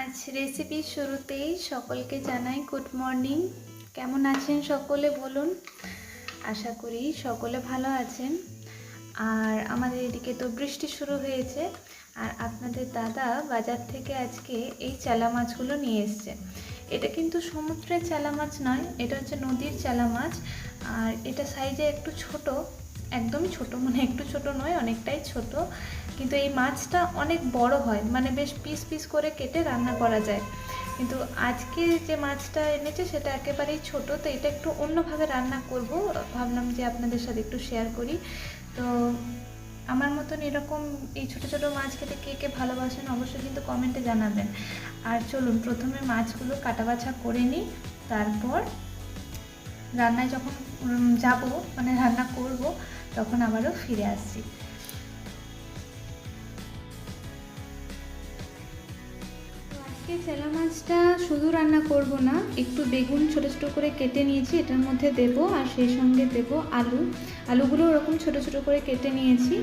আজ রেসিপির শুরুতেই সকলকে জানাই গুড মর্নিং। কেমন আছেন সকলে বলুন। আশা করি সকলে ভালো আছেন। আর আমাদের এদিকে তো বৃষ্টি শুরু হয়েছে, আর আপনাদের দাদা বাজার থেকে আজকে এই চালা মাছগুলো নিয়ে এসছে। এটা কিন্তু সমুদ্রের চালা মাছ নয়, এটা হচ্ছে নদীর চালা মাছ। আর এটা সাইজে একটু ছোট, একদমই ছোট, মানে একটু ছোট নয়, অনেকটাই ছোট। কিন্তু এই মাছটা অনেক বড় হয়, মানে বেশ পিস পিস করে কেটে রান্না করা যায়। কিন্তু আজকে যে মাছটা এনেছে সেটা একেবারেই ছোট, তো এটা একটু অন্যভাবে রান্না করব, ভাবলাম যে আপনাদের সাথে একটু শেয়ার করি। তো আমার মতন এরকম এই ছোট ছোট মাছ খেতে কে কে ভালোবাসেন অবশ্যই কিন্তু কমেন্টে জানাবেন। আর চলুন প্রথমে মাছগুলো কাটা বাছা করে নিই, তারপর রান্নায় যখন যাব, মানে রান্না করব, তখন আবারও ফিরে আসছি। আজকে চেলা মাছটা শুধু রান্না করব না, একটু বেগুন ছোট ছোট করে কেটে নিয়েছি, এটার মধ্যে দেব, আর সেই সঙ্গে দেব আলুগুলো ওরকম ছোট ছোট করে কেটে নিয়েছি।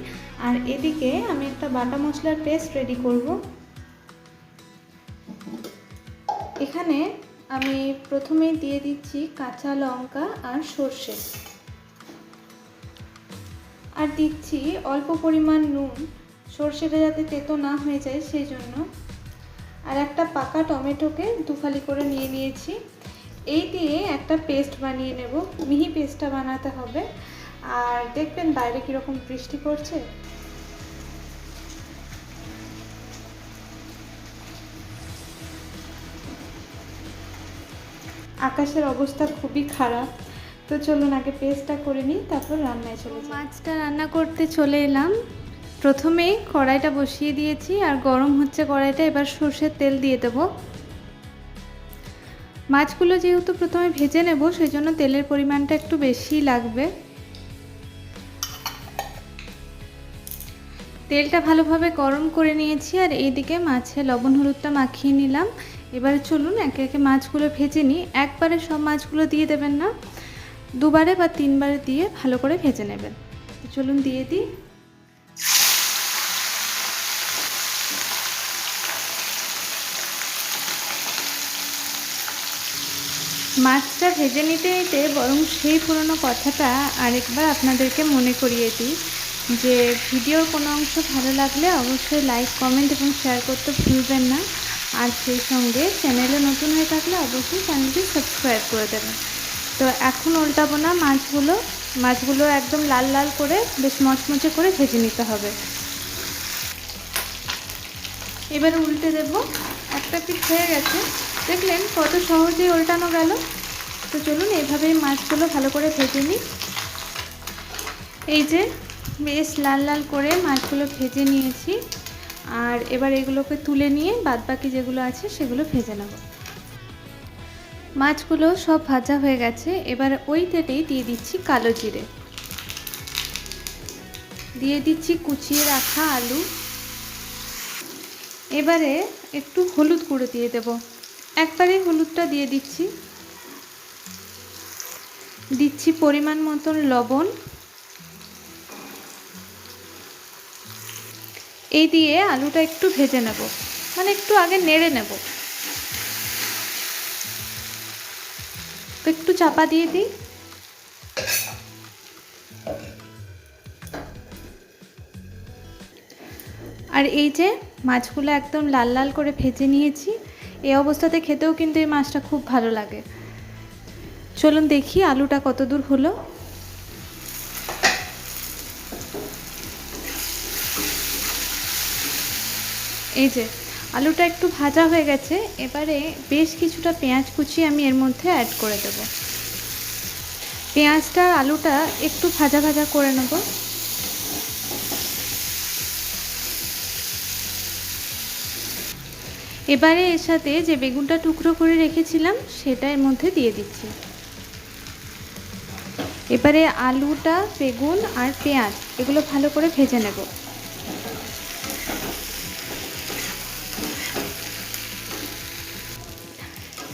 আর এদিকে আমি একটা বাটা মশলার পেস্ট রেডি করব। এখানে আমি প্রথমেই দিয়ে দিচ্ছি কাঁচা লঙ্কা আর সর্ষে, আর দিচ্ছি অল্প পরিমাণ নুন, সর্ষেটা যাতে তেতো না হয়ে যায় সেই জন্য। আর একটা পাকা টমেটোকে দুফালি করে নিয়ে নিয়েছি। এই দিয়ে একটা পেস্ট বানিয়ে নেব, মিহি পেস্টটা বানাতে হবে। আর দেখবেন বাইরে কীরকম বৃষ্টি পড়ছে। আকাশের অবস্থা খুবই খারাপ, তো চলুন আগে পেস্টটা করে নিই, তারপর রান্নায় চলে যাই। মাছটা রান্না করতে চলে এলাম। প্রথমেই কড়াইটা বসিয়ে দিয়েছি, আর গরম হচ্ছে কড়াইটা, এবার সর্ষের তেল দিয়ে দেবো। মাছগুলো যেহেতু প্রথমে ভেজে নেব, সেই জন্য তেলের পরিমাণটা একটু বেশি লাগবে। তেলটা ভালোভাবে গরম করে নিয়েছি, আর এইদিকে মাছে লবণ হলুদটা মাখিয়ে নিলাম। এবারে চলুন একে একে মাছগুলো ভেজে নিই। একবারে সব মাছগুলো দিয়ে দেবেন না, দুবারে বা তিনবারে দিয়ে ভালো করে ভেজে নেবেন। চলুন দিয়ে দিই। মাছটা ভেজে নিতে নিতে বরং সেই পুরনো কথাটা আরেকবার আপনাদেরকে মনে করিয়ে দিই, যে ভিডিওর কোনো অংশ ভালো লাগলে অবশ্যই লাইক, কমেন্ট এবং শেয়ার করতে ভুলবেন না। আর সেই সঙ্গে চ্যানেলে নতুন হয়ে থাকলে অবশ্যই চ্যানেলটি সাবস্ক্রাইব করে দেবেন। তো এখন উল্টাবো না, মাছগুলো একদম লাল লাল করে বেশ মচমচে করে ভেজে নিতে হবে। এবার উল্টে দেব। একটা পিঠ হয়ে গেছে, দেখলেন কত সহজেই উল্টানো গেল। তো চলুন এইভাবেই মাছগুলো ভালো করে ভেজে নিই। এই যে বেশ লাল লাল করে মাছগুলো ভেজে নিয়েছি, আর এবার এগুলোকে তুলে নিয়ে বাদবাকি যেগুলো আছে সেগুলো ভেজে নেব। মাছগুলো সব ভাজা হয়ে গেছে, এবার ওই তেলেই দিয়ে দিচ্ছি কালো জিরে, দিয়ে দিচ্ছি কুচিয়ে রাখা আলু। এবারে একটু হলুদ গুঁড়ো দিয়ে দেব, একবারে হলুদটা দিয়ে দিচ্ছি পরিমাণ মতন লবণ। এই দিয়ে আলুটা একটু ভেজে নেব, মানে একটু আগে নেড়ে নেব। তো একটু চাপা দিয়ে দিই। আর এই যে মাছগুলো একদম লাল লাল করে ভেজে নিয়েছি, এই অবস্থাতে খেতেও কিন্তু এই মাছটা খুব ভালো লাগে। চলুন দেখি আলুটা কত দূর হলো। এই যে আলুটা একটু ভাজা হয়ে গেছে, এবারে বেশ কিছুটা পেঁয়াজ কুচি আমি এর মধ্যে অ্যাড করে দেব। পেঁয়াজটা আলুটা একটু ভাজা ভাজা করে নেব। এবারে এর সাথে যে বেগুনটা টুকরো করে রেখেছিলাম সেটা এর মধ্যে দিয়ে দিচ্ছি। এবারে আলুটা, বেগুন আর পেঁয়াজ এগুলো ভালো করে ভেজে নেব।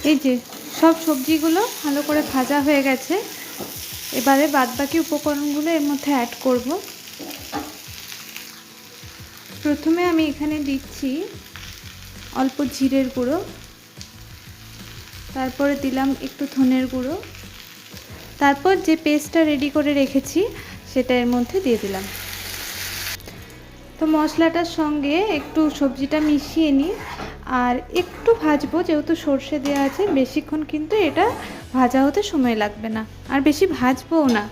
এই যে সব সবজিগুলো ভালো করে ভাজা হয়ে গেছে, এবারে বাদবাকি উপকরণগুলো এর মধ্যে অ্যাড করব। প্রথমে আমি এখানে দিচ্ছি অল্প জিরের গুঁড়ো, তারপরে দিলাম একটু ধনের গুঁড়ো, তারপর যে পেস্টটা রেডি করে রেখেছি সেটা এর মধ্যে দিয়ে দিলাম। তো মশলাটার সঙ্গে একটু সবজিটা মিশিয়ে নিই আর একটু ভাজবো, যেহেতু সর্ষে দেওয়া আছে বেশিক্ষণ কিন্তু এটা ভাজা হতে সময় লাগবে না, আর বেশি ভাজবোও না।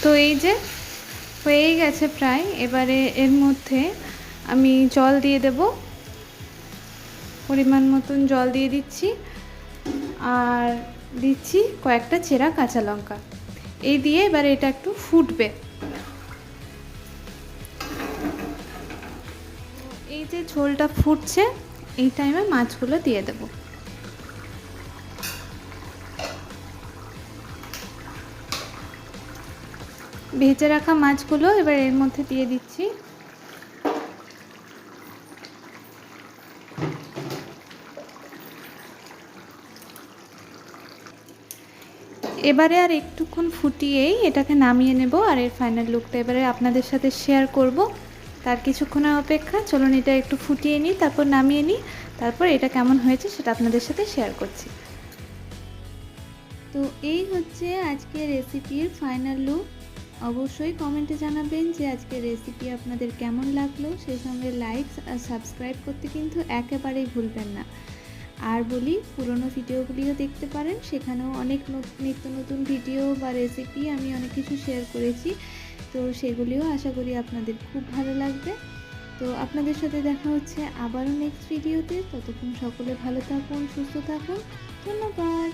তো এই যে হয়েই গেছে প্রায়। এবারে এর মধ্যে আমি জল দিয়ে দেব, পরিমাণ মতন জল দিয়ে দিচ্ছি আর দিচ্ছি কয়েকটা চেরা কাঁচা লঙ্কা। এই দিয়ে এবারে এটা একটু ফুটবে। এই যে ঝোলটা ফুটছে এই টাইমে মাছগুলো দিয়ে দেব। ভেজে রাখা মাছগুলো এবার এর মধ্যে দিয়ে দিচ্ছি। এবারে আর একটুক্ষণ ফুটিয়েই এটাকে নামিয়ে নেব আর এর ফাইনাল লুকটা এবারে আপনাদের সাথে শেয়ার করব। তার কিছুক্ষণের অপেক্ষা, চলুন এটা একটু ফুটিয়ে নিই, তারপর নামিয়ে নিই, তারপর এটা কেমন হয়েছে সেটা আপনাদের সাথে শেয়ার করছি। তো এই হচ্ছে আজকের রেসিপির ফাইনাল লুক। অবশ্যই কমেন্টে জানাবেন যে আজকের রেসিপি আপনাদের কেমন লাগলো, সেই সঙ্গে লাইক আর সাবস্ক্রাইব করতে কিন্তু একেবারেই ভুলবেন না। আর বলি, পুরনো ভিডিওগুলিও দেখতে পারেন, সেখানেও অনেক নিত্য নতুন ভিডিও বা রেসিপি আমি অনেক কিছু শেয়ার করেছি, তো সেগুলিও আশা করি আপনাদের খুব ভালো লাগবে। তো আপনাদের সাথে দেখা হচ্ছে আবারও নেক্সট ভিডিওতে। ততক্ষণ সকলে ভালো থাকুন, সুস্থ থাকুন, ধন্যবাদ।